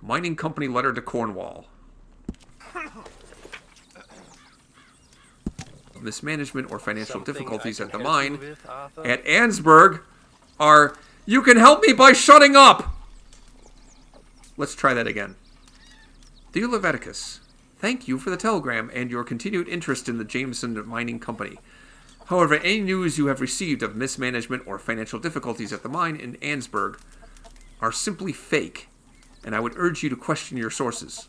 Mining company letter to Cornwall. Mismanagement or financial difficulties at the mine at Ansburg are... You can help me by shutting up! Let's try that again. Dear Leviticus, thank you for the telegram and your continued interest in the Jameson Mining Company. However, any news you have received of mismanagement or financial difficulties at the mine in Ansburg are simply fake, and I would urge you to question your sources.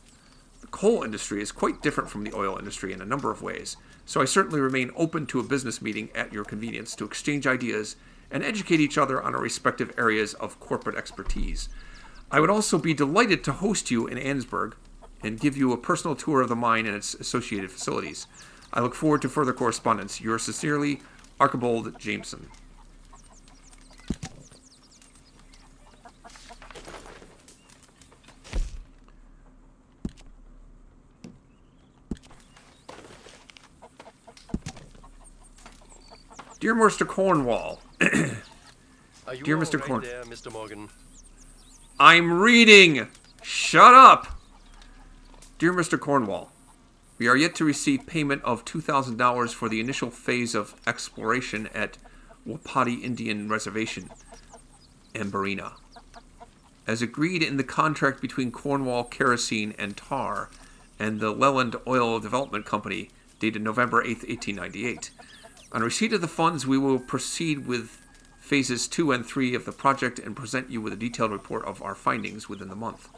The coal industry is quite different from the oil industry in a number of ways, so I certainly remain open to a business meeting at your convenience to exchange ideas and educate each other on our respective areas of corporate expertise. I would also be delighted to host you in Ansburg and give you a personal tour of the mine and its associated facilities. I look forward to further correspondence. Yours sincerely, Archibald Jameson. Dear Mr. Cornwall. Dear Mr. Cornwall. There, Mr. Morgan? I'm reading! Shut up! Dear Mr. Cornwall, we are yet to receive payment of $2,000 for the initial phase of exploration at Wapati Indian Reservation, Amberina. As agreed in the contract between Cornwall Kerosene and Tar and the Leland Oil Development Company, dated November 8, 1898. On receipt of the funds, we will proceed with phases 2 and 3 of the project and present you with a detailed report of our findings within the month.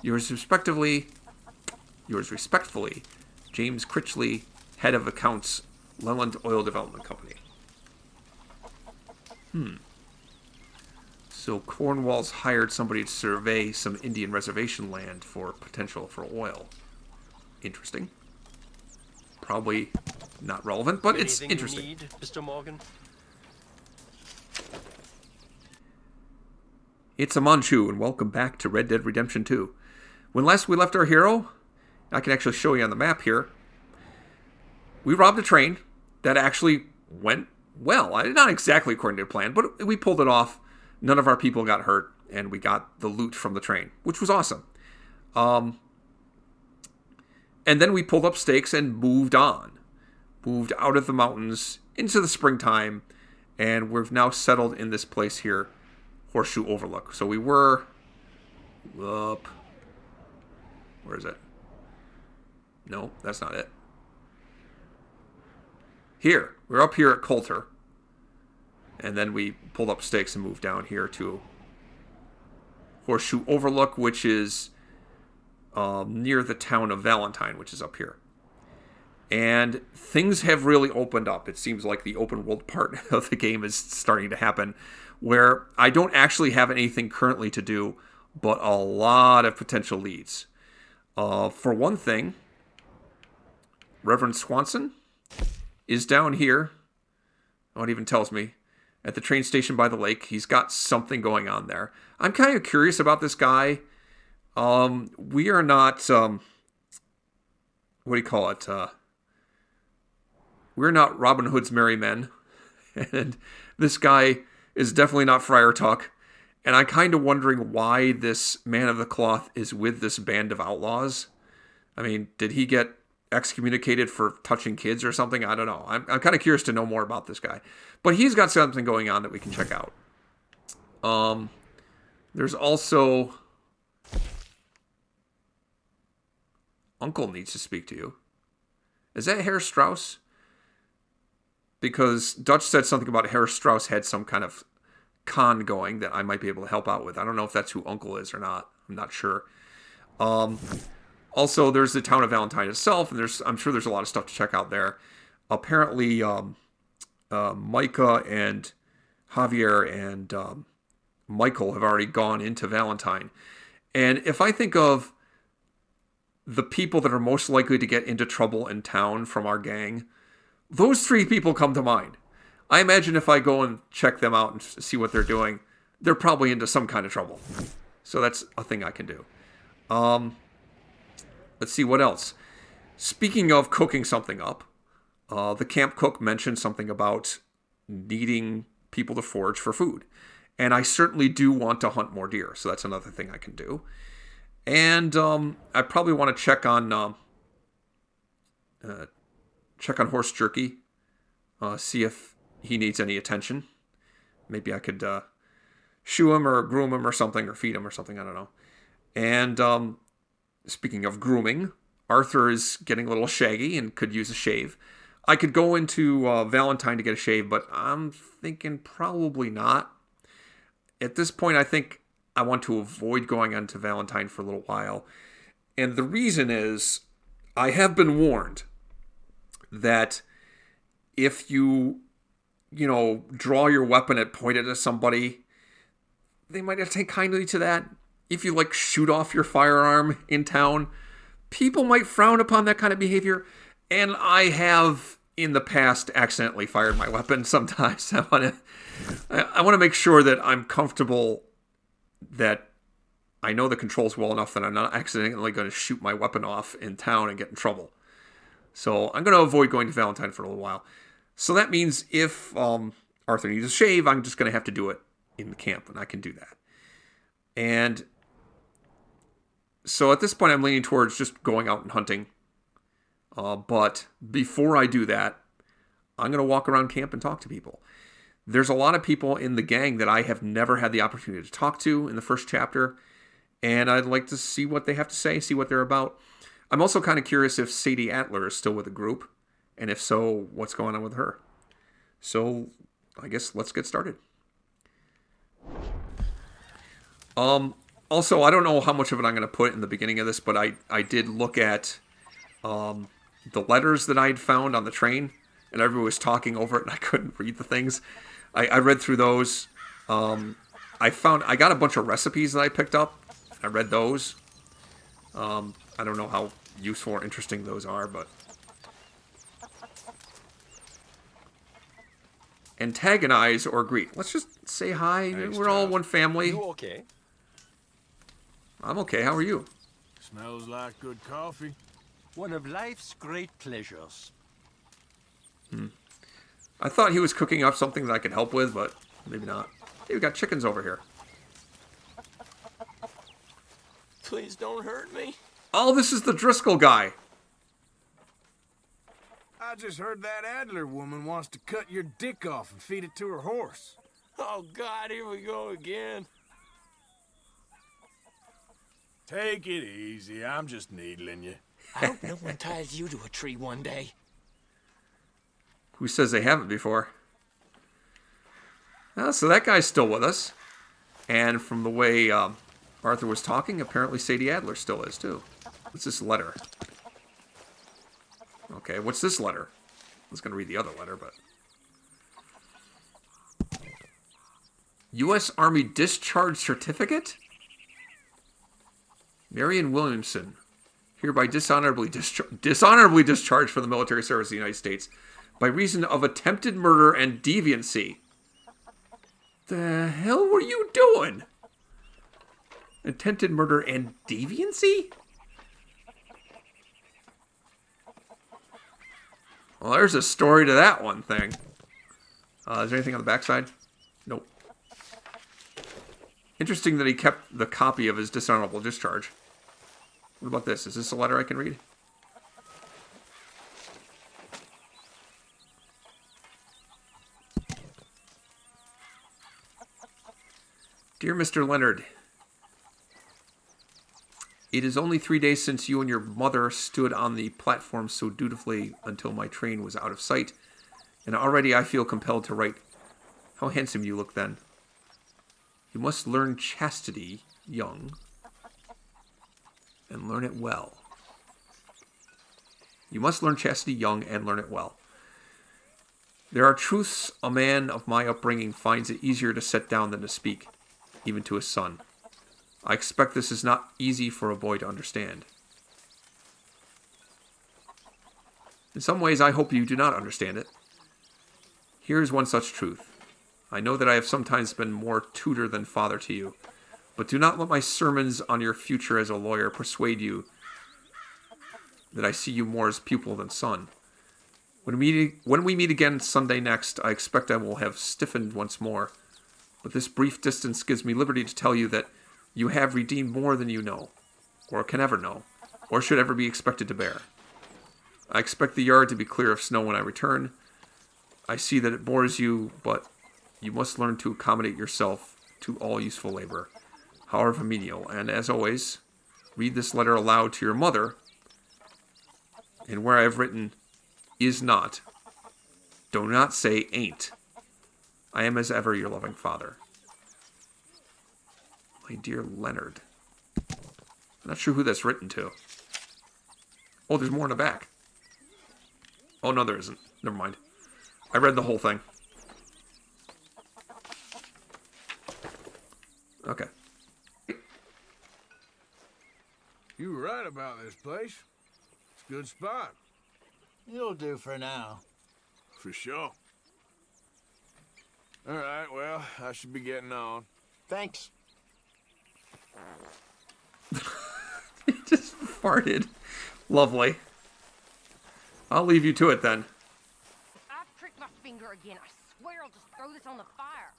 Yours respectively, James Critchley, Head of Accounts, Leland Oil Development Company. So Cornwall's hired somebody to survey some Indian reservation land for potential for oil. Interesting. Probably not relevant, but it's interesting. You need, Mr. Morgan? It's a Manchu, and welcome back to Red Dead Redemption 2. When last we left our hero, I can actually show you on the map here, we robbed a train that actually went well. Not exactly according to plan, but we pulled it off. None of our people got hurt, and we got the loot from the train, which was awesome. And then we pulled up stakes and moved on. Moved out of the mountains into the springtime, and we've now settled in this place here, Horseshoe Overlook. So we were up... Where is it? No, that's not it. Here. We're up here at Coulter. And then we pulled up stakes and moved down here to Horseshoe Overlook, which is near the town of Valentine, which is up here. And things have really opened up. It seems like the open world part of the game is starting to happen, where I don't actually have anything currently to do, but a lot of potential leads. For one thing, Reverend Swanson is down here. Oh, it even tells me. At the train station by the lake. He's got something going on there. I'm kind of curious about this guy. We are not... what do you call it? We're not Robin Hood's merry men. And this guy is definitely not Friar Tuck. And I'm kind of wondering why this man of the cloth is with this band of outlaws. I mean, did he get excommunicated for touching kids or something? I don't know. I'm kind of curious to know more about this guy. But he's got something going on that we can check out. There's also... Uncle needs to speak to you. Is that Herr Strauss? Because Dutch said something about Herr Strauss had some kind of con going that I might be able to help out with. I don't know if that's who Uncle is or not. I'm not sure. Also, there's the town of Valentine itself, and I'm sure there's a lot of stuff to check out there. Apparently, Micah and Javier and Michael have already gone into Valentine. And if I think of the people that are most likely to get into trouble in town from our gang, those three people come to mind. I imagine if I go and check them out and see what they're doing, they're probably into some kind of trouble. So that's a thing I can do. Let's see what else. Speaking of cooking something up, the camp cook mentioned something about needing people to forage for food. And I certainly do want to hunt more deer, so that's another thing I can do. And I probably want to check on Horse Jerky, see if he needs any attention. Maybe I could shoe him or groom him or something, or feed him or something. I don't know. And speaking of grooming, Arthur is getting a little shaggy and could use a shave. I could go into Valentine to get a shave, but I'm thinking probably not. At this point, I think I want to avoid going on to Valentine for a little while. And the reason is, I have been warned that if you draw your weapon and point it at somebody, they might not take kindly to that. If you, shoot off your firearm in town, people might frown upon that kind of behavior. And I have, in the past, accidentally fired my weapon sometimes. I want to make sure that I'm comfortable, that I know the controls well enough that I'm not accidentally going to shoot my weapon off in town and get in trouble. So I'm going to avoid going to Valentine for a little while. So that means if Arthur needs a shave, I'm just going to have to do it in the camp, and I can do that. And so at this point, I'm leaning towards just going out and hunting. But before I do that, I'm going to walk around camp and talk to people. There's a lot of people in the gang that I have never had the opportunity to talk to in the first chapter, and I'd like to see what they have to say, see what they're about. I'm also kind of curious if Sadie Adler is still with the group, and if so, what's going on with her. So I guess let's get started. Also, I don't know how much of it I'm going to put in the beginning of this, but I did look at the letters that I'd found on the train, and everyone was talking over it, and I couldn't read the things. I read through those. I got a bunch of recipes that I picked up. I read those. I don't know how useful or interesting those are, but antagonize or greet. Let's just say hi. Thanks, We're all Charles. one family. You okay? I'm okay. How are you? Smells like good coffee. One of life's great pleasures. I thought he was cooking up something that I could help with, but maybe not. Hey, we got chickens over here. Please don't hurt me. Oh, this is the Driscoll guy. I just heard that Adler woman wants to cut your dick off and feed it to her horse. Oh, God, here we go again. Take it easy. I'm just needling you. I hope no one ties you to a tree one day. Who says they haven't before? So that guy's still with us. And from the way Arthur was talking, apparently Sadie Adler still is, too. What's this letter? Okay, what's this letter? I was going to read the other letter, but... U.S. Army Discharge Certificate? Marion Williamson, hereby dishonorably discharged from the military service of the United States by reason of attempted murder and deviancy. The hell were you doing? Attempted murder and deviancy? Well, there's a story to that one thing. Is there anything on the backside? Nope. Interesting that he kept the copy of his dishonorable discharge. What about this? Is this a letter I can read? Dear Mr. Leonard, it is only 3 days since you and your mother stood on the platform so dutifully until my train was out of sight, and already I feel compelled to write, how handsome you look then. You must learn chastity young, and learn it well. You must learn chastity young and learn it well. There are truths a man of my upbringing finds it easier to set down than to speak, even to his son. I expect this is not easy for a boy to understand. In some ways, I hope you do not understand it. Here is one such truth. I know that I have sometimes been more tutor than father to you, but do not let my sermons on your future as a lawyer persuade you that I see you more as pupil than son. When we meet again Sunday next, I expect I will have stiffened once more, but this brief distance gives me liberty to tell you that you have redeemed more than you know. or can ever know, or should ever be expected to bear. I expect the yard to be clear of snow when I return. I see that it bores you, but you must learn to accommodate yourself to all useful labor, however menial. And as always, read this letter aloud to your mother, and where I have written, is not, do not say ain't. I am as ever your loving father. My dear Leonard. I'm not sure who that's written to. Oh, there's more in the back. Oh, no, there isn't. Never mind. I read the whole thing. Okay. You were right about this place. It's a good spot. You'll do for now. For sure. All right, well, I should be getting on. Thanks. He just farted. Lovely. I'll leave you to it then. I've tricked my finger again. I swear I'll just throw this on the fire.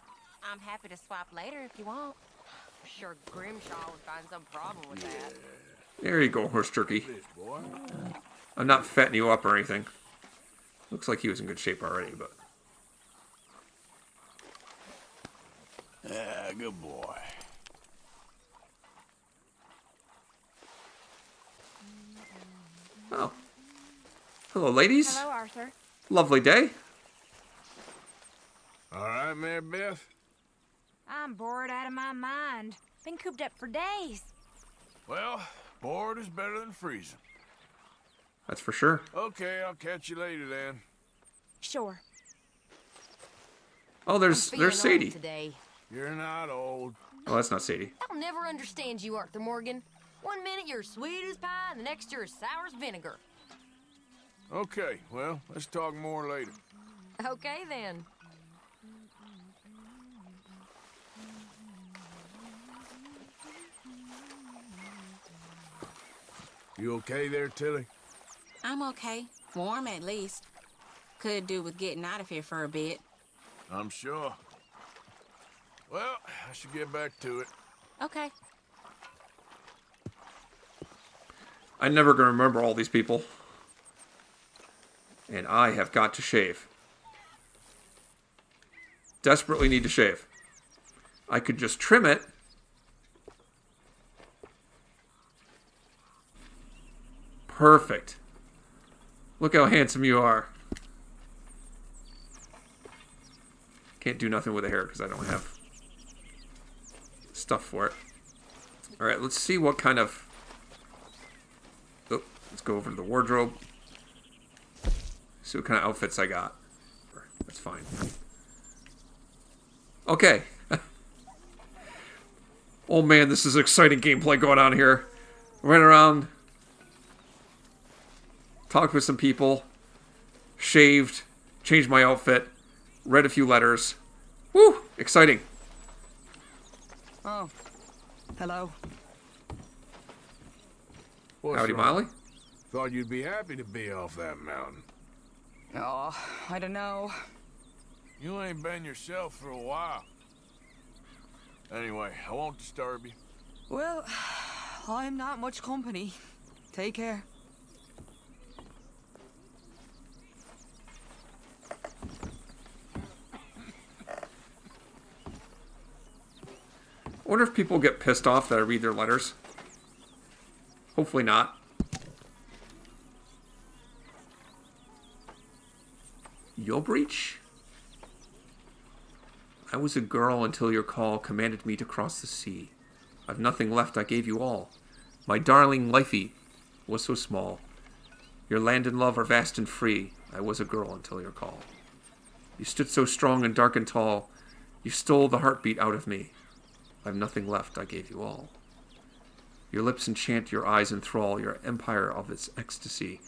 I'm happy to swap later if you want. I'm sure Grimshaw would find some problem with that. There you go, horse turkey. This boy. I'm not fattening you up or anything. Looks like he was in good shape already, but... Yeah, good boy. Oh. Hello, ladies. Hello, Arthur. Lovely day. All right, Mary Beth? I'm bored out of my mind. Been cooped up for days. Well, bored is better than freezing. That's for sure. Okay, I'll catch you later then. Sure. Oh, there's I'm feeling Sadie. old today. You're not old. Oh, that's not Sadie. I'll never understand you, Arthur Morgan. One minute you're sweet as pie, and the next you're as sour as vinegar. Okay, well, let's talk more later. Okay, then. You okay there, Tilly? I'm okay. Warm, at least. Could do with getting out of here for a bit. I'm sure. Well, I should get back to it. Okay. I'm never going to remember all these people. And I have got to shave. Desperately need to shave. I could just trim it. Perfect. Look how handsome you are. Can't do nothing with the hair because I don't have stuff for it. Alright, let's see what kind of... Oh, let's go over to the wardrobe. See what kind of outfits I got. That's fine. Okay. Oh man, this is exciting gameplay going on here. Ran around. Talked with some people. Shaved. Changed my outfit. Read a few letters. Woo! Exciting. Oh. Hello. What's Howdy, wrong? Molly. Thought you'd be happy to be off that mountain. Oh, I don't know. You ain't been yourself for a while. Anyway, I won't disturb you. Well, I'm not much company. Take care. I wonder if people get pissed off that I read their letters. Hopefully not. Your breach? I was a girl until your call commanded me to cross the sea. I've nothing left, I gave you all. My darling lifey was so small. Your land and love are vast and free. I was a girl until your call. You stood so strong and dark and tall. You stole the heartbeat out of me. I've nothing left, I gave you all. Your lips enchant, your eyes enthrall, your empire of its ecstasy.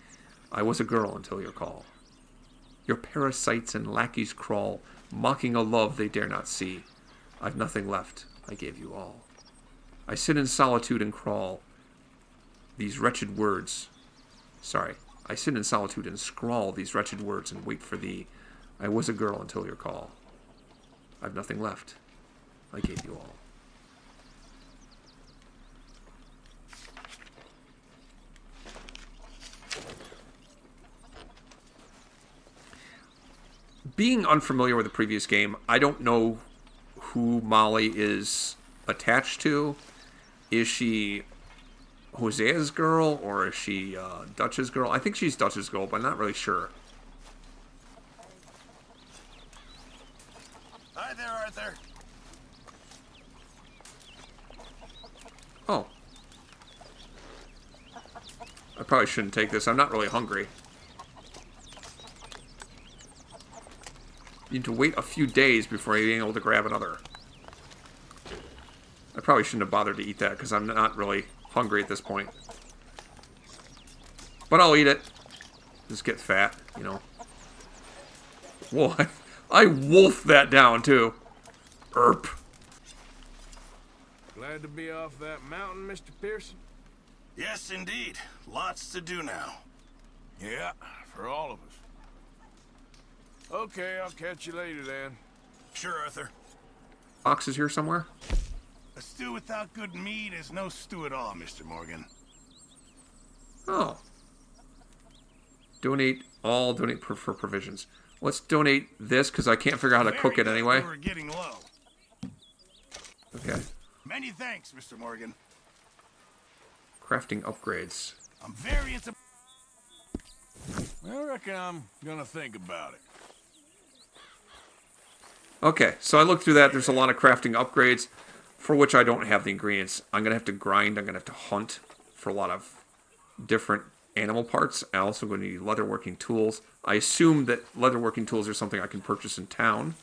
I was a girl until your call. Your parasites and lackeys crawl, mocking a love they dare not see. I've nothing left, I gave you all. I sit in solitude and crawl these wretched words. I sit in solitude and scrawl these wretched words and wait for thee. I was a girl until your call. I've nothing left, I gave you all. being unfamiliar with the previous game, I don't know who Molly is attached to. Is she Hosea's girl, or is she Dutch's girl? I think she's Dutch's girl, but I'm not really sure. Hi there, Arthur. Oh. I probably shouldn't take this. I'm not really hungry. You need to wait a few days before being able to grab another. I probably shouldn't have bothered to eat that because I'm not really hungry at this point. But I'll eat it. Just get fat, you know. Whoa, I wolfed that down too. Erp. Glad to be off that mountain, Mr. Pearson? Yes, indeed. Lots to do now. Yeah, for all of us. Okay, I'll catch you later then. Sure, Arthur. Box is here somewhere? A stew without good meat is no stew at all, Mr. Morgan. Oh. Donate for provisions. Let's donate this because I can't figure out how to cook it anyway. We're getting low. Okay. Many thanks, Mr. Morgan. Crafting upgrades. I'm very into... I reckon I'm gonna think about it. Okay, so I looked through that. There's a lot of crafting upgrades for which I don't have the ingredients. I'm going to have to grind. I'm going to have to hunt for a lot of different animal parts. I'm also going to need leatherworking tools. I assume that leatherworking tools are something I can purchase in town.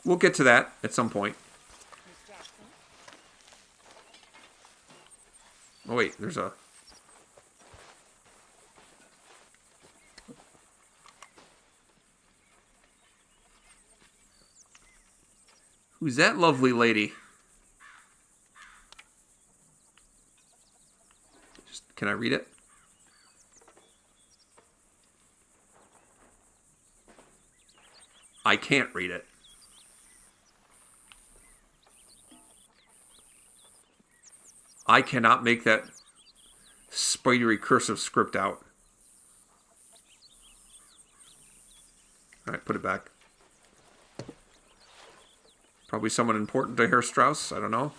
We'll get to that at some point. Oh, wait, there's a... Who's that lovely lady? Can I read it? I can't read it. I cannot make that spidery cursive script out. Alright, put it back. Probably someone important to Herr Strauss. I don't know.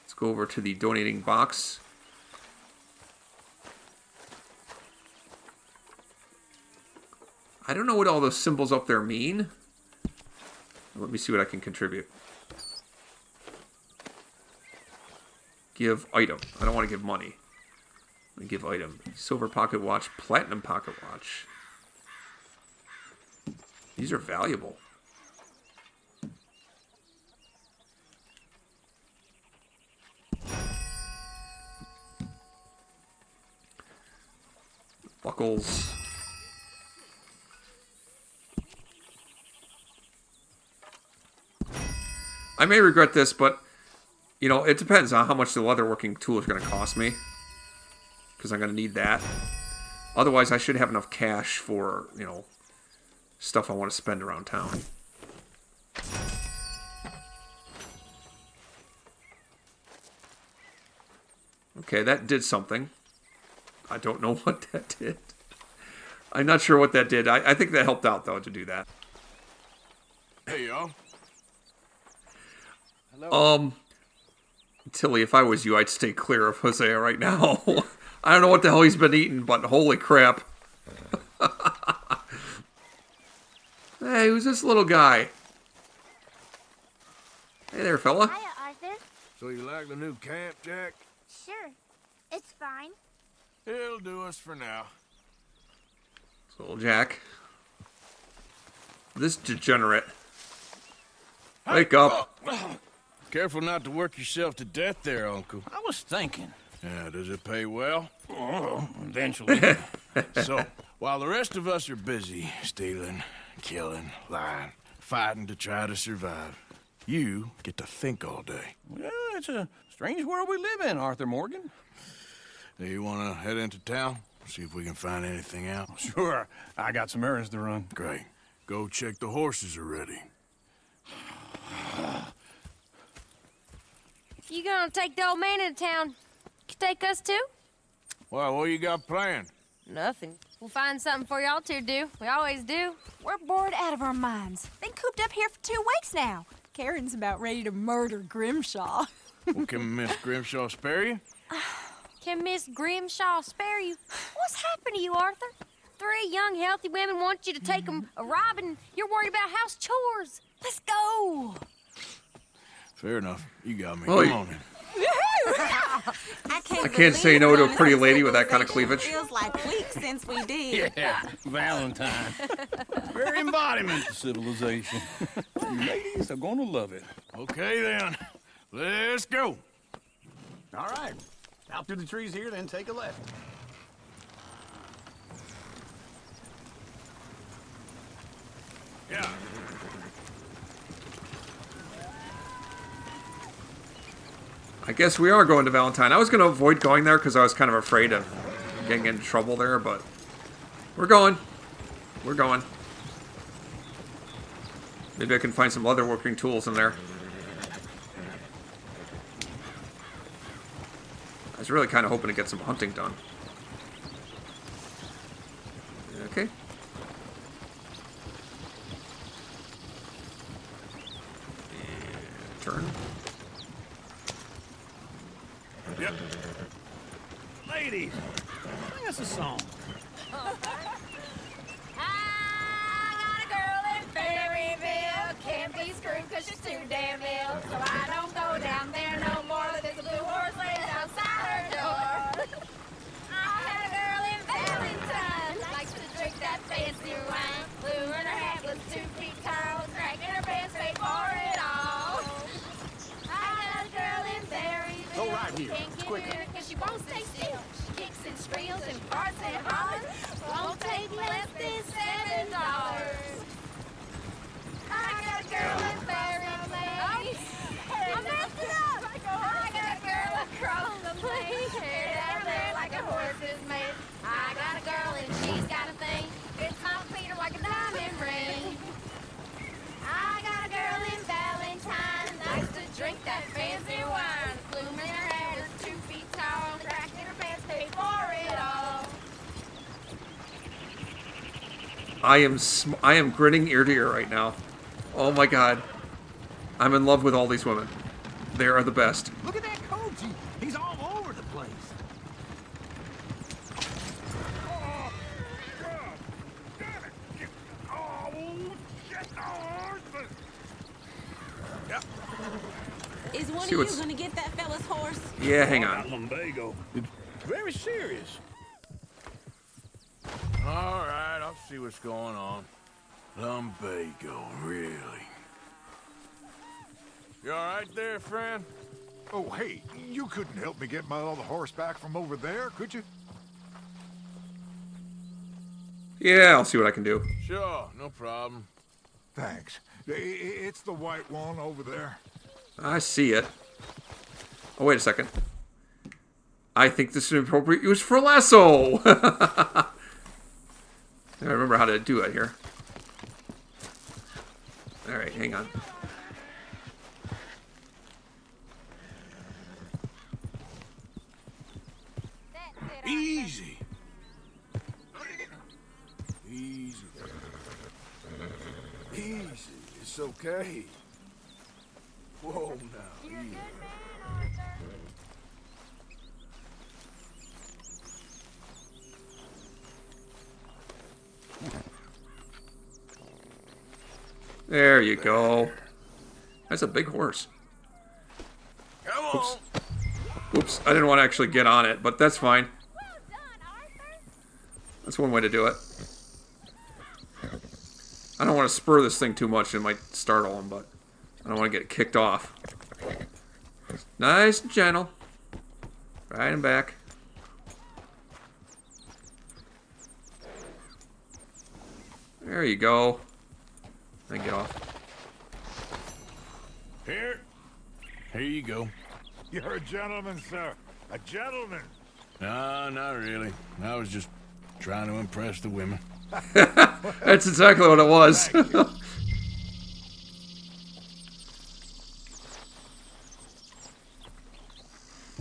Let's go over to the donating box. I don't know what all those symbols up there mean. Let me see what I can contribute. Give item. I don't want to give money. Let me give item. Silver pocket watch, platinum pocket watch. These are valuable. Buckles. I may regret this, but, you know, it depends on how much the leatherworking tool is going to cost me. Because I'm going to need that. Otherwise, I should have enough cash for, you know, stuff I want to spend around town. Okay, that did something. I don't know what that did. I'm not sure what that did. I think that helped out, though, to do that. Hey, y'all. Tilly, if I was you, I'd stay clear of Hosea right now. I don't know what the hell he's been eating, but holy crap. Hey, who's this little guy? Hey there, fella. Hiya, Arthur. So you like the new camp, Jack? Sure. It's fine. It'll do us for now. So, Jack. This degenerate. Wake up. Careful not to work yourself to death there, Uncle. I was thinking. Yeah, does it pay well? Oh, eventually. So, while the rest of us are busy stealing, killing, lying, fighting to try to survive, you get to think all day. Well, it's a strange world we live in, Arthur Morgan. Do you want to head into town? See if we can find anything out? Sure. I got some errands to run. Great. Go check the horses are ready. You gonna take the old man into town? You take us too? Well, what you got planned? Nothing. We'll find something for y'all to do. We always do. We're bored out of our minds. Been cooped up here for 2 weeks now. Karen's about ready to murder Grimshaw. Well, can Miss Grimshaw spare you? Can Miss Grimshaw spare you? What's happened to you, Arthur? 3 young, healthy women want you to take them a robbing. You're worried about house chores. Let's go. Fair enough. You got me. Oh, Come on then. I can't say no to a pretty lady with that kind of cleavage. Feels like weeks since we did. Yeah, Valentine. Very embodiment of civilization. You ladies are gonna love it. Okay then. Let's go. All right. Out through the trees here, then take a left. Yeah. I guess we are going to Valentine. I was going to avoid going there because I was kind of afraid of getting into trouble there, but we're going. We're going. Maybe I can find some leatherworking tools in there. I was really kind of hoping to get some hunting done. Okay. And turn. Yep. Ladies, sing us a song. I got a girl in Berryville. Can't be screwed because she's too damn ill. So I don't go down there no more. There's a blue horse laying outside her door. I had a girl in Valentine. Likes to drink that fancy wine. Blue in her hat was 2 feet tall. Cracking her pants, paid for it all. I got a girl in Berryville. Go right here. Can't It's get quicker. her 'cause she won't stay still. She kicks and squeals and farts and hollers. Won't take less than $7. I got a girl in Berryville. I messed it up. I got a girl across the plain. Hair down there like a horse's mane. I got a girl and she's got a thing. Fits my feet like a diamond ring. I got a girl in Valentine. Likes to drink that fancy wine. Bloom in her hair is 2 feet tall. Crack in her pants, paid for it all. I am grinning ear to ear right now. Oh my god. I'm in love with all these women. They are the best. Look at that Koji. He's all over the place. Is one of See you what's- gonna get that fella's horse? Yeah, hang on. Lumbago. It's very serious. All right, I'll see what's going on. Lumbago, really? You all right there, friend? Oh, hey, you couldn't help me get my other horse back from over there, could you? Yeah, I'll see what I can do. Sure, no problem. Thanks. It's the white one over there. I see it. Oh, wait a second. I think this is an appropriate use for lasso. I remember how to do it here. All right, hang on. Easy. Easy. Easy. It's okay. Whoa, now. Easy. There you go. That's a big horse. Come on. Oops, I didn't want to actually get on it, but that's fine. That's one way to do it. I don't want to spur this thing too much. It might startle him, but I don't want to get it kicked off. Nice and gentle. Right and back. There you go. Then get off. Here. Here you go. You're a gentleman, sir. A gentleman. No, not really. I was just trying to impress the women. That's exactly what it was.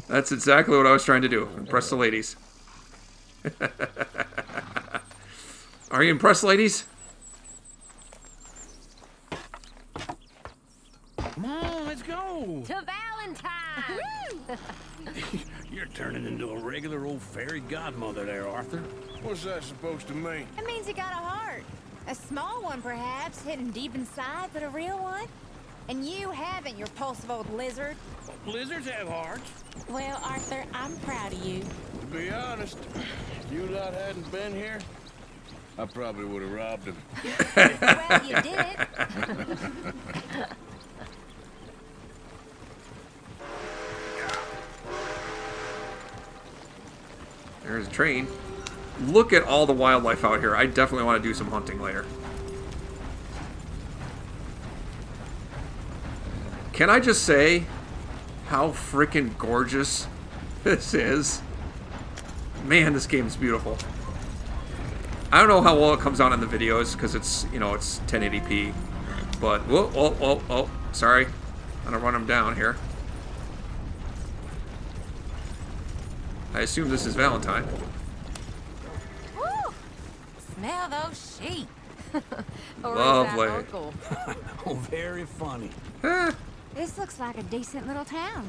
That's exactly what I was trying to do. Impress the ladies. Are you impressed, ladies? Come on, let's go. To Valentine! You're turning into a regular old fairy godmother there, Arthur. What's that supposed to mean? It means you got a heart. A small one, perhaps, hidden deep inside, but a real one. And you haven't, you repulsive old lizard. Lizards have hearts. Well, Arthur, I'm proud of you. To be honest, if you lot hadn't been here, I probably would have robbed him. Well, you did it. There's a train. Look at all the wildlife out here. I definitely want to do some hunting later. Can I just say how freaking gorgeous this is? Man, this game is beautiful. I don't know how well it comes out in the videos because it's, you know, it's 1080p. But, whoa, oh, sorry. I'm gonna run them down here. I assume this is Valentine. Woo! Smell those sheep. Or Lovely. is that Uncle? Oh, very funny. Eh, This looks like a decent little town.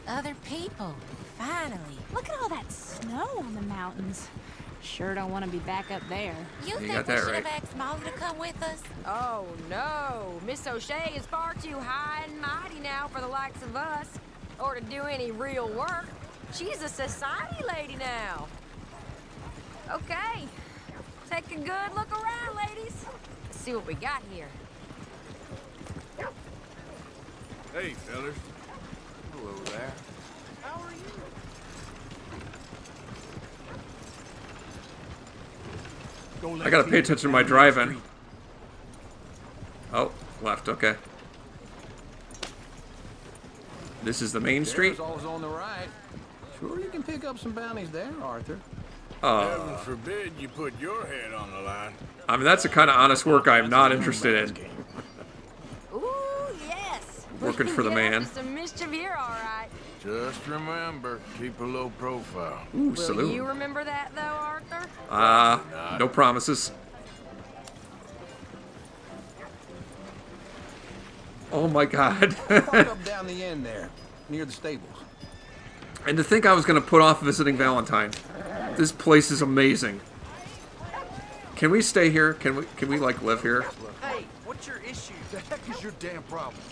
Other people. Finally. Look at all that snow on the mountains. Sure don't want to be back up there. You think got we that should right. have asked Molly to come with us? Oh, no. Miss O'Shea is far too high and mighty now for the likes of us. Or to do any real work. She's a society lady now. Okay. Take a good look around, ladies. Let's see what we got here. Hey, fellas. Hello there. How are you? I gotta pay attention to my driving. Oh, left, okay. This is the main street. There's always on the right. Sure, you can pick up some bounties there, Arthur. Heaven forbid you put your head on the line. I mean, that's the kind of honest work I'm not interested in. Ooh, yes. Working for the Get up man. to some mischief here, all right. Just remember, keep a low profile. Ooh, Will saloon. you remember that, though, Arthur? No promises. Oh my god. Park up down the end there, near the stables. And to think I was gonna put off visiting Valentine. This place is amazing. Can we stay here? Can we like live here? Hey, what's your issue? The heck is your damn problem?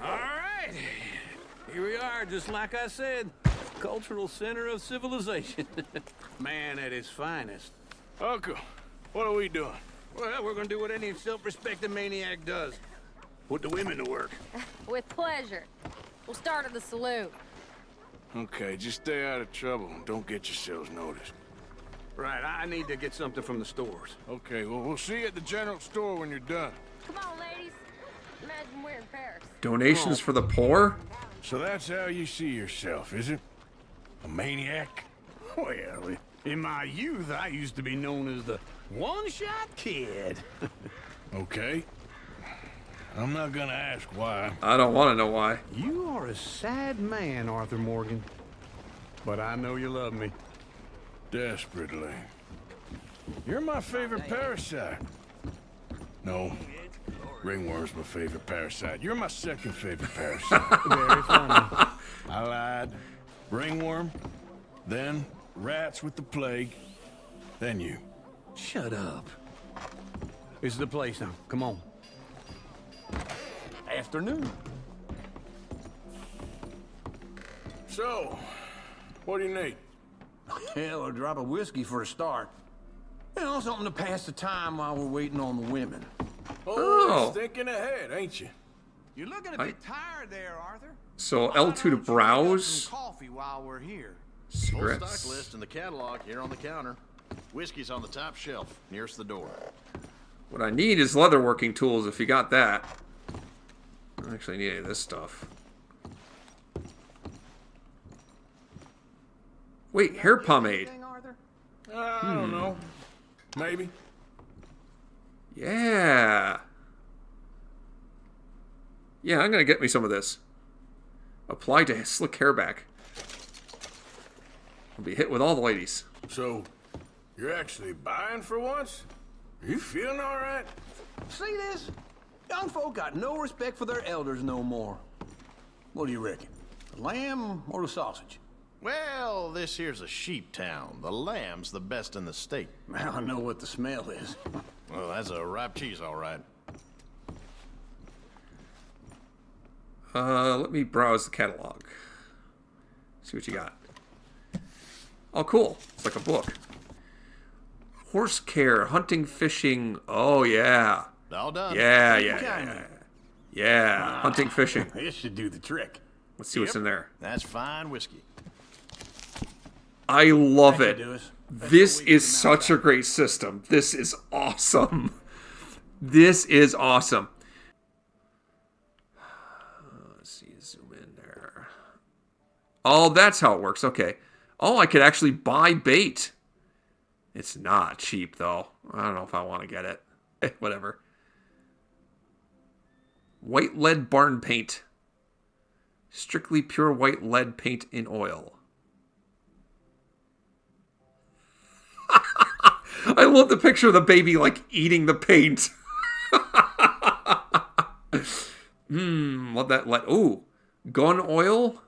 All right. Here we are, just like I said. Cultural center of civilization. Man at his finest. Uncle, what are we doing? Well, we're gonna do what any self-respecting maniac does. Put the women to work. With pleasure. We'll start at the saloon. Okay, just stay out of trouble and don't get yourselves noticed. Right, I need to get something from the stores. Okay, well, we'll see you at the general store when you're done. Come on, ladies. Imagine we're in Paris. Donations for the poor? So that's how you see yourself, is it? A maniac? Well, in my youth, I used to be known as the one-shot kid. Okay. I'm not gonna ask why. I don't want to know why. You are a sad man, Arthur Morgan. But I know you love me. Desperately. You're my favorite parasite. No. Ringworm's my favorite parasite. You're my second favorite parasite. Very funny. I lied. Ringworm, then rats with the plague, then you. Shut up. This is the place now. Come on. Afternoon. So, what do you need? Hell, a drop of whiskey for a start. You know, something to pass the time while we're waiting on the women. Oh. Thinking ahead, ain't you? You're looking a bit tired there, Arthur. So Why don't L2 to you pick up browse. some coffee while we're here. Full Cigarettes. stock list in the catalog here on the counter. Whiskey's on the top shelf, nearest the door. What I need is leatherworking tools if you got that. I don't actually need any of this stuff. Wait, hair pomade. I don't know. Maybe. Yeah. Yeah, I'm gonna get me some of this. Apply to slick hair back. I'll be hit with all the ladies. So, you're actually buying for once? Are you feeling all right? See this? Young folk got no respect for their elders no more. What do you reckon? The lamb or the sausage? Well, this here's a sheep town. The lamb's the best in the state. I know what the smell is. Well, that's a ripe cheese, all right. Let me browse the catalog. See what you got. Oh, cool. It's like a book. Horse care, hunting, fishing. Oh, yeah. All done. Yeah. Hunting, fishing. This should do the trick. Let's see what's in there. That's fine whiskey. I love it. This is such a great system. This is awesome. This is awesome. Let's see, zoom in there. Oh, that's how it works. Okay. Oh, I could actually buy bait. It's not cheap, though. I don't know if I want to get it. Whatever. White lead barn paint. Strictly pure white lead paint in oil. I love the picture of the baby, like, eating the paint. Love that. Ooh, gun oil.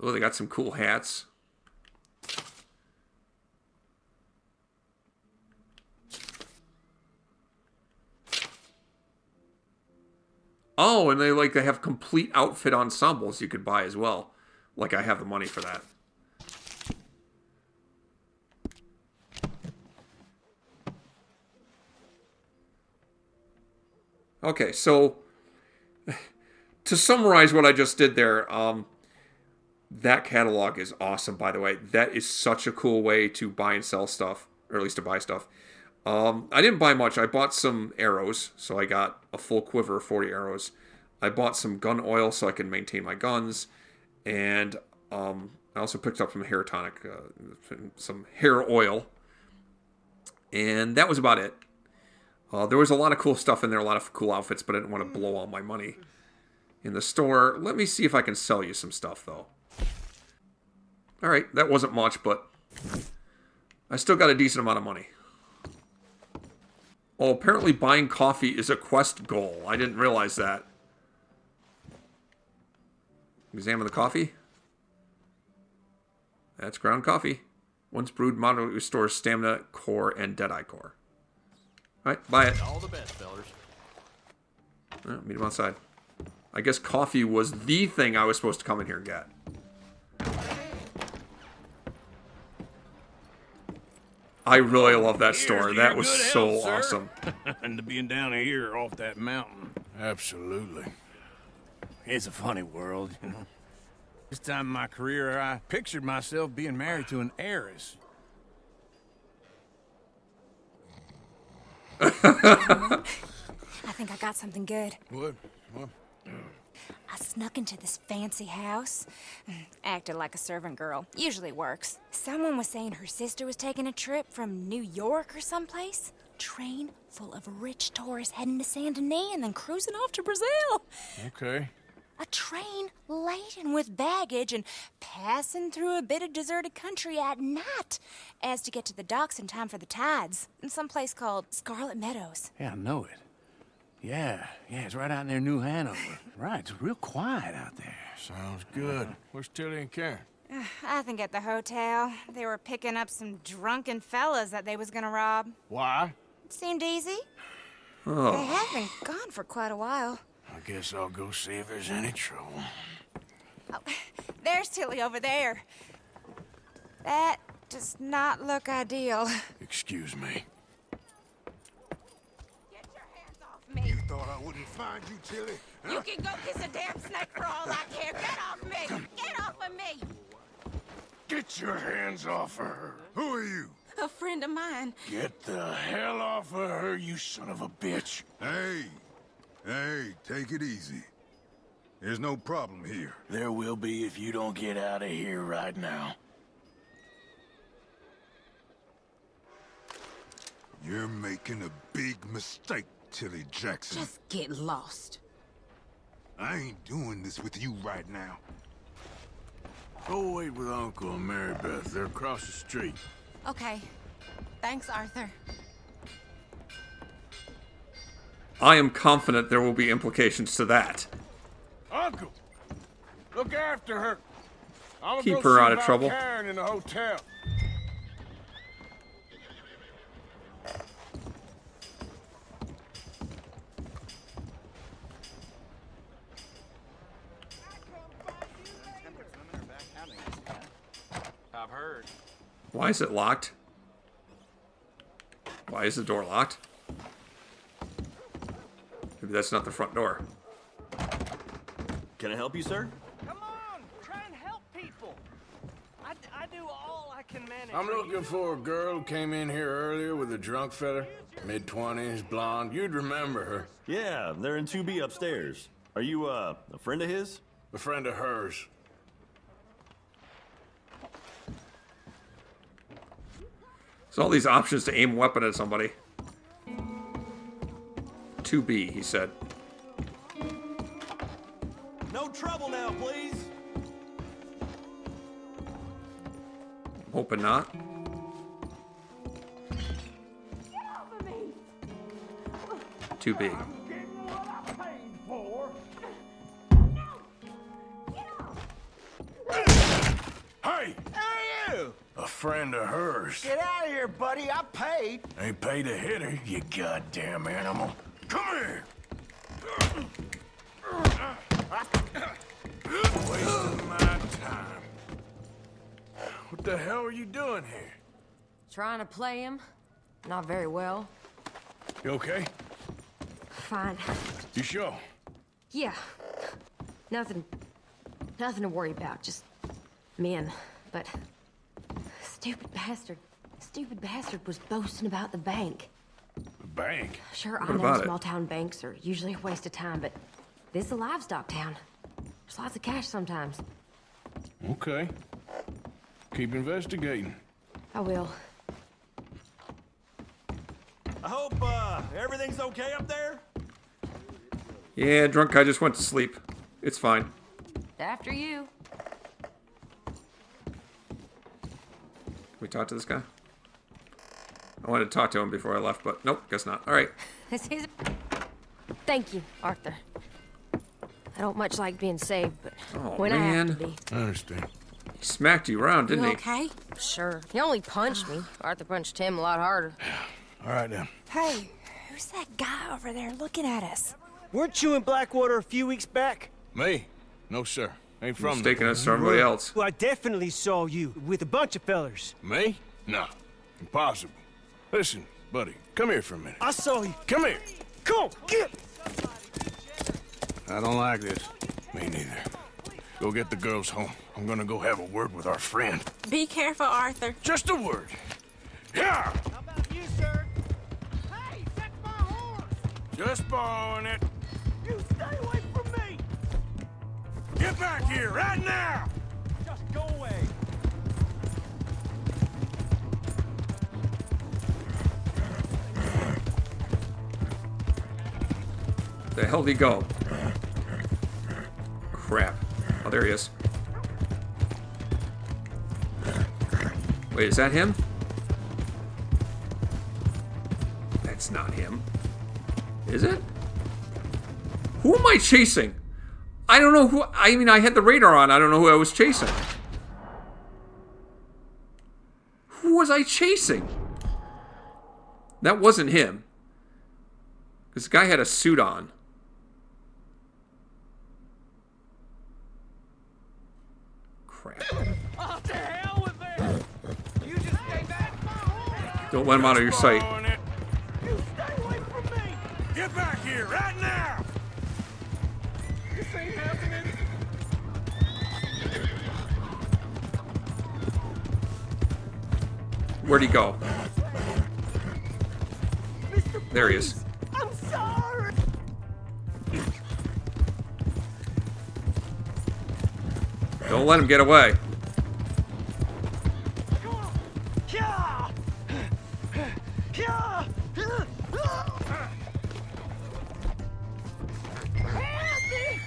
Oh, they got some cool hats. Oh, and they have complete outfit ensembles you could buy as well. Like I have the money for that. Okay, so to summarize what I just did there, that catalog is awesome, by the way. That is such a cool way to buy and sell stuff, or at least to buy stuff. I didn't buy much. I bought some arrows, so I got a full quiver of 40 arrows. I bought some gun oil so I can maintain my guns, and I also picked up some hair tonic, some hair oil, and that was about it. There was a lot of cool stuff in there, a lot of cool outfits, but I didn't want to blow all my money in the store. Let me see if I can sell you some stuff, though. All right, that wasn't much, but I still got a decent amount of money. Oh, apparently buying coffee is a quest goal. I didn't realize that. Examine the coffee. That's ground coffee. Once brewed, moderately restores stamina, core, and deadeye core. All right, buy it. All the best, fellers. Meet him outside. I guess coffee was the thing I was supposed to come in here and get. I really love that store. That was so awesome. And to being down here off that mountain. Absolutely. It's a funny world, you know. This time in my career, I pictured myself being married to an heiress. I think I got something good. What? I snuck into this fancy house. Acted like a servant girl. Usually works. Someone was saying her sister was taking a trip from New York or someplace. Train full of rich tourists heading to Saint Denis and then cruising off to Brazil. Okay. A train laden with baggage and passing through a bit of deserted country at night as to get to the docks in time for the tides in some place called Scarlet Meadows. Yeah, I know it. Yeah, it's right out near New Hanover. Right, it's real quiet out there. Sounds good. Where's Tilly and Karen? I think at the hotel. They were picking up some drunken fellas that they was gonna rob. Why? It seemed easy. Oh. They have been gone for quite a while. I guess I'll go see if there's any trouble. Oh, there's Tilly over there. That does not look ideal. Excuse me. Get your hands off me. You thought I wouldn't find you, Tilly? Huh? You can go kiss a damn snake for all I care. Get off me! Get off of me! Get your hands off her. Who are you? A friend of mine. Get the hell off of her, you son of a bitch. Hey, take it easy. There's no problem here. There will be if you don't get out of here right now. You're making a big mistake, Tilly Jackson. Just get lost. I ain't doing this with you right now. Go wait with Uncle and Mary Beth. They're across the street. Okay. Thanks, Arthur. I am confident there will be implications to that. Uncle, look after her. I'm Keep her out of trouble. In the hotel. I've heard. Why is it locked? Why is the door locked? Maybe that's not the front door. Can I help you, sir? Come on, try and help people. I do all I can manage. I'm looking for a girl who came in here earlier with a drunk fella. Mid-20s, blonde. You'd remember her. Yeah, they're in 2B upstairs. Are you, a friend of his? A friend of hers. There's all these options to aim a weapon at somebody. 2B, he said. No trouble now, please. I'm hoping not. Get off of me! 2B. Hey! Who are you? A friend of hers. Get out of here, buddy. I paid. Ain't paid to hit her, you goddamn animal. Come here! Wasting my time. What the hell are you doing here? Trying to play him. Not very well. You okay? Fine. You sure? Yeah. Nothing to worry about. Just men. But stupid bastard was boasting about the bank. The bank? Sure, What I know about it? small town banks are usually a waste of time, but this is a livestock town. There's lots of cash sometimes. Okay. Keep investigating. I will. I hope, everything's okay up there? Yeah, drunk guy just went to sleep. It's fine. After you. Can we talk to this guy? I wanted to talk to him before I left, but nope, guess not. All right. This is... Thank you, Arthur. I don't much like being saved, but Oh, when I man. have to be. I understand. He smacked you around, didn't You he? okay? Sure. He only punched me. Arthur punched him a lot harder. All right, then. Hey, who's that guy over there looking at us? Weren't you in Blackwater a few weeks back? Me? No, sir. Ain't from Mistaking there. us for somebody else. Well, I definitely saw you with a bunch of fellers. Me? No. Impossible. Listen, buddy, come here for a minute. I saw you. Come here. Come on, get! I don't like this. Me neither. Go get the girls home. I'm gonna go have a word with our friend. Be careful, Arthur. Just a word. Yeah! How about you, sir? Hey, that's my horse! Just borrowing it. You stay away from me! Get back here right now! Just go away. The hell did he go? Crap. Oh, there he is. Wait, is that him? That's not him. Is it? Who am I chasing? I don't know who... I mean, I had the radar on. I don't know who I was chasing. Who was I chasing? That wasn't him. This guy had a suit on. Crap. Oh, to hell with that! You just stay back. Don't let him out of your sight. You stay away from me! Get back here right now! This ain't happening. Where'd he go? There he is. I'm sorry! Don't let him get away. Come on! Yeah! Yeah! Help me!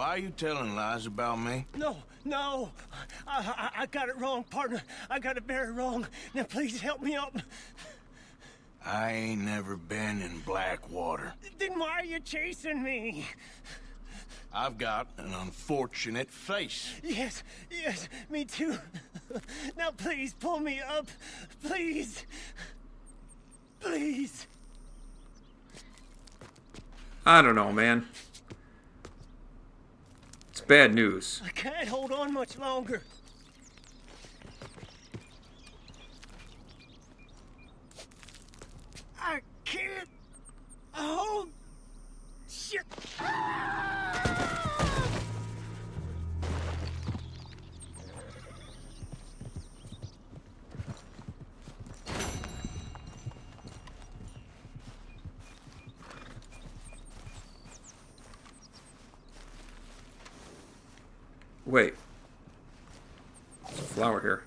Why are you telling lies about me? No. I got it wrong, partner. I got it very wrong. Now please help me up. I ain't never been in Blackwater. Then why are you chasing me? I've got an unfortunate face. Yes, me too. Now please pull me up. Please. Please. I don't know, man. It's bad news. I can't hold on much longer. I can't hold shit. Wait. There's a flower here.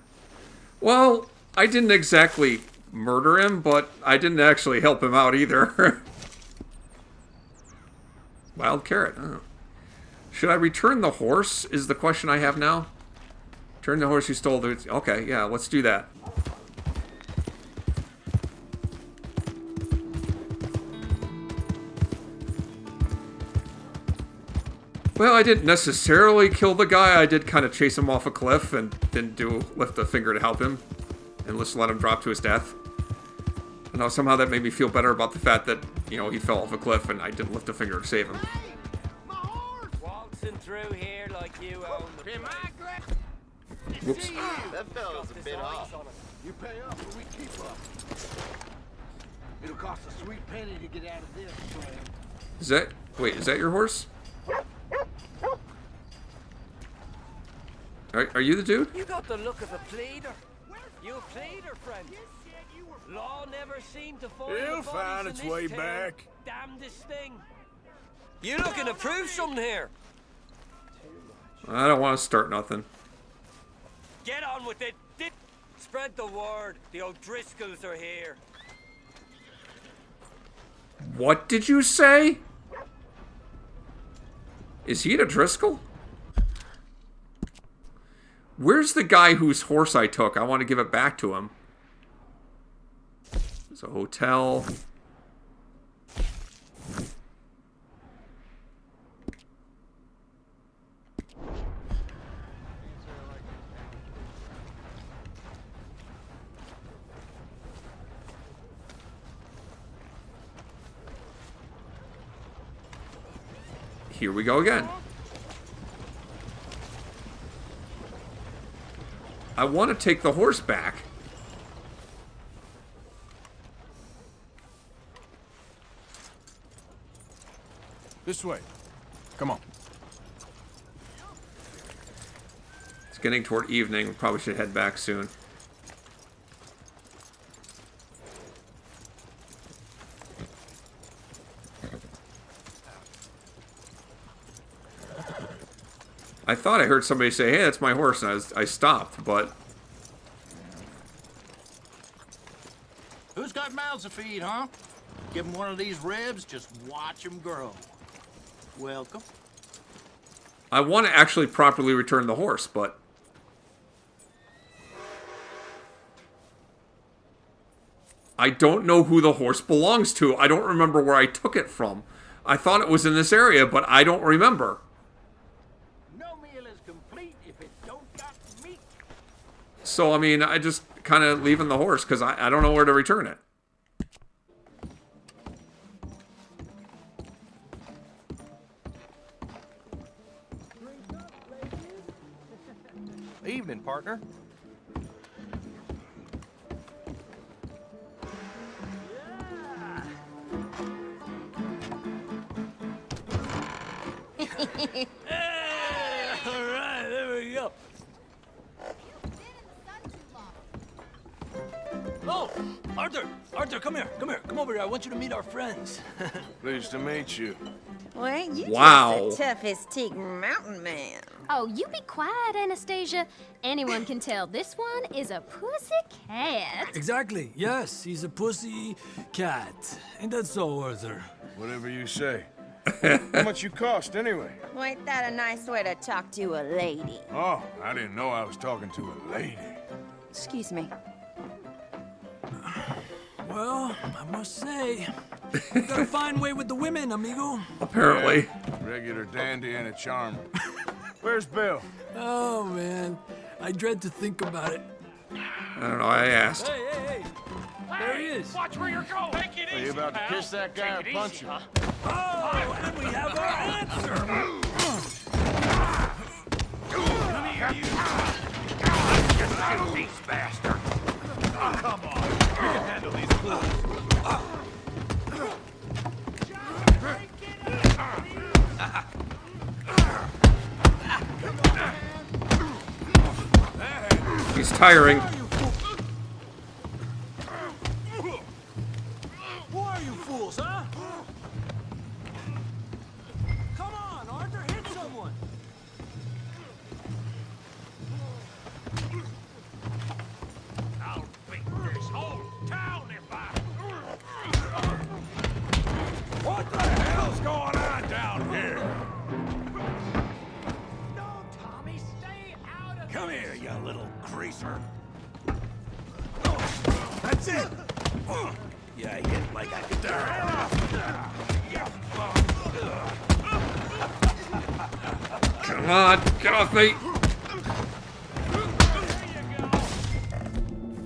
Well, I didn't exactly murder him, but I didn't actually help him out either. Wild carrot. Oh. Should I return the horse is the question I have now. Return the horse you stole. Okay, yeah, let's do that. Well, I didn't necessarily kill the guy. I did kind of chase him off a cliff and didn't lift a finger to help him. And just let him drop to his death. I know, somehow that made me feel better about the fact that, you know, he fell off a cliff and I didn't lift a finger to save him. Waltzing through here like you own the place. Whoops. That fella's a bit off. You pay up or we keep up. It'll cost a sweet penny to get out of this, friend. Is that... Wait, is that your horse? Are you the dude? You got the look of a pleader. You a pleader, friend. Law never seemed to find It'll find its way back. Damnedest thing. You looking to prove something here? I don't want to start nothing. Get on with it. Spread the word. The O'Driscolls are here. What did you say? Is he an O'Driscoll? Where's the guy whose horse I took? I want to give it back to him. There's a hotel. Here we go again. I want to take the horse back. This way. Come on. It's getting toward evening. We probably should head back soon. I thought I heard somebody say, hey, that's my horse, and I stopped, but... Who's got mouths to feed, huh? Give him one of these ribs, just watch him grow. Welcome. I want to actually properly return the horse, but... I don't know who the horse belongs to. I don't remember where I took it from. I thought it was in this area, but I don't remember. No meal is complete if it don't got meat. So, I mean, I just kind of leaving the horse because I don't know where to return it. Evening, partner. Hey, all right, there we go. Oh, Arthur, come here. Come over here. I want you to meet our friends. Pleased to meet you. Well, you Wow. just a toughest teak mountain man. Oh, you be quiet, Anastasia. Anyone can tell this one is a pussy cat. Exactly. Yes, he's a pussy cat. Ain't that so, Arthur? Whatever you say. How much you cost, anyway? Well, ain't that a nice way to talk to a lady? Oh, I didn't know I was talking to a lady. Excuse me. Well, I must say, you've got a fine way with the women, amigo. Apparently. Yeah, regular dandy and a charmer. Where's Bill? Oh, man. I dread to think about it. I don't know, I asked. Hey! There he is. Watch where you're going. Take it Are easy, you about to pal. kiss that guy or Take it punch easy, him? Oh, and we have our answer. Come here, you. You filthy bastard. Oh, come on. You can handle these fools. He's tiring. Who are you fools, huh? Come on, Arthur, hit someone. I'll beat this whole town if I... What the hell's going on down here? No, Tommy, stay out of Come here, you little greaser. That's it. You hit like a dime. Come on, get off me.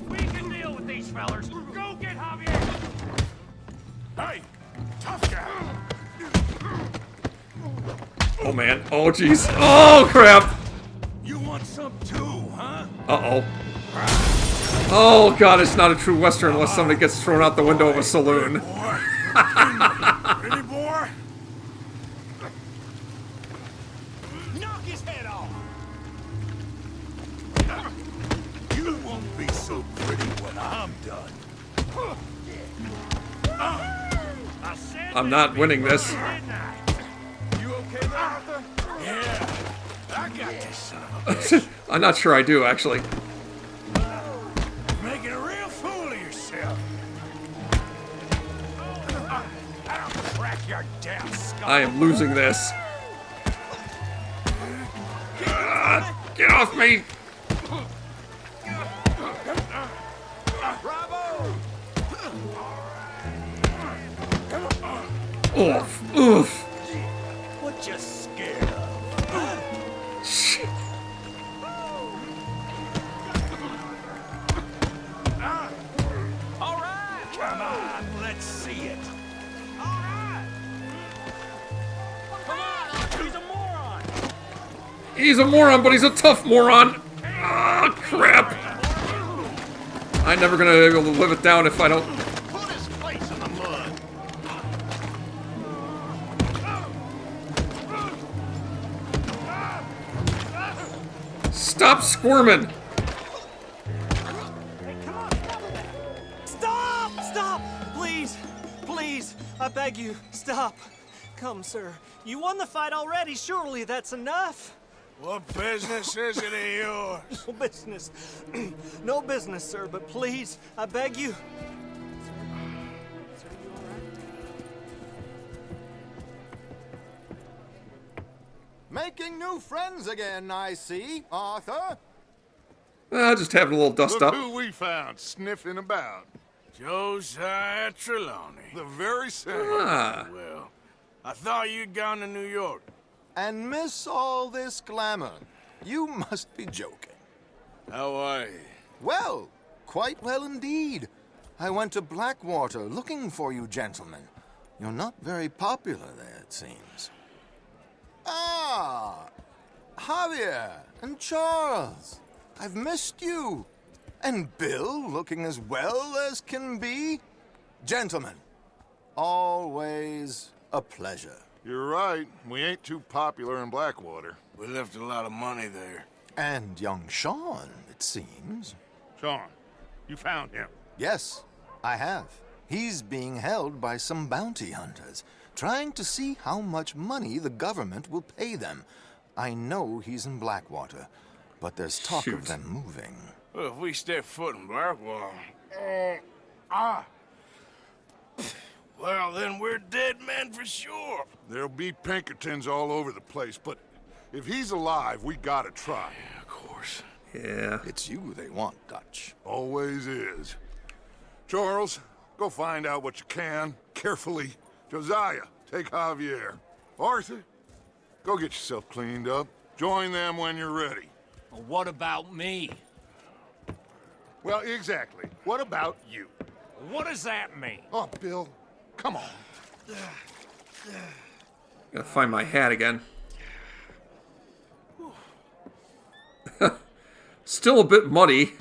We can deal with these fellers. Go get Javier. Hey, tough guy. Oh man, oh jeez. Oh crap. You want some too, huh? Uh-oh. Oh god, it's not a true Western unless somebody gets thrown out the window of a saloon. Any more? Knock his head off. You won't be so pretty when I'm done. I said I'm not winning this. didn't I? You okay there, Arthur? Yeah, I got this son of a bitch. I'm not sure I do, actually. Making a real fool of yourself. I'll crack your damn skull. I am losing this. Get off me! Oof, oof. What you scared of? Shit. All right. Come on, let's see it. All right. Come on. He's a moron. He's a moron, but he's a tough moron. Ah, crap. I'm never gonna be able to live it down if I don't. Put his face in the mud. Stop squirming. Stop! Stop! Please! Please! I beg you, stop. Come, sir. You won the fight already. Surely that's enough. What business is it of yours? No business. No business, sir, but please, I beg you. Making new friends again, I see, Arthur. Just having a little dust Look up. who we found sniffing about. Josiah Trelawney. The very same. Ah. Well, I thought you'd gone to New York. And miss all this glamour. You must be joking. How are you? Well, quite well indeed. I went to Blackwater looking for you gentlemen. You're not very popular there, it seems. Ah, Javier and Charles. I've missed you. And Bill looking as well as can be. Gentlemen, always a pleasure. You're right. We ain't too popular in Blackwater. We left a lot of money there. And young Sean, it seems. Sean, you found him. Yes, I have. He's being held by some bounty hunters, trying to see how much money the government will pay them. I know he's in Blackwater, but there's talk of them moving. Well, if we step foot in Blackwater... Well, then we're dead men for sure. There'll be Pinkertons all over the place, but if he's alive, we gotta try. Yeah, of course. Yeah. It's you they want, Dutch. Always is. Charles, go find out what you can, carefully. Josiah, take Javier. Arthur, go get yourself cleaned up. Join them when you're ready. Well, what about me? Well, exactly. What about you? What does that mean? Oh, Bill, come on. Gotta find my hat again. Still a bit muddy.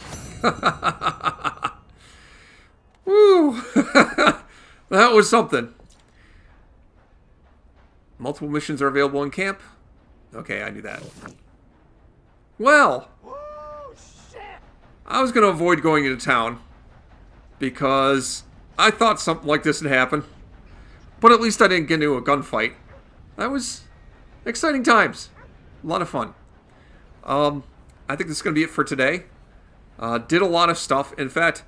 Woo! That was something. Multiple missions are available in camp. Okay, I knew that. Well, I was going to avoid going into town because I thought something like this would happen. But at least I didn't get into a gunfight. That was exciting times. A lot of fun. I think this is going to be it for today. Did a lot of stuff. In fact,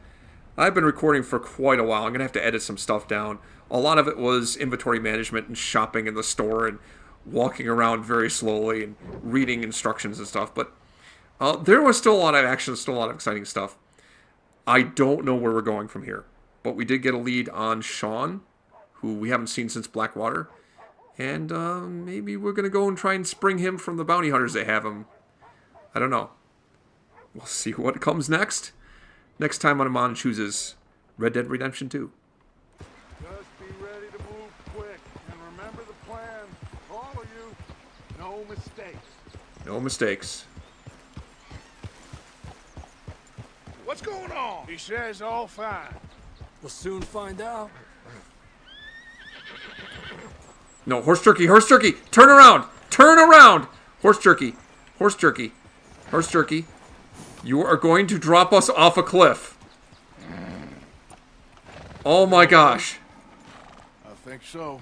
I've been recording for quite a while. I'm going to have to edit some stuff down. A lot of it was inventory management and shopping in the store and walking around very slowly and reading instructions and stuff. But there was still a lot of action, still a lot of exciting stuff. I don't know where we're going from here. But we did get a lead on Sean, who we haven't seen since Blackwater. And maybe we're going to go and try and spring him from the bounty hunters that have him. I don't know. We'll see what comes next. Next time on Amon chooses Red Dead Redemption 2. Just be ready to move quick. And remember the plan. All of you, no mistakes. No mistakes. What's going on? He says all fine. We'll soon find out. No, horse jerky, horse jerky. Turn around. Turn around. Horse jerky. Horse jerky. Horse jerky. You are going to drop us off a cliff. Oh my gosh. I think so.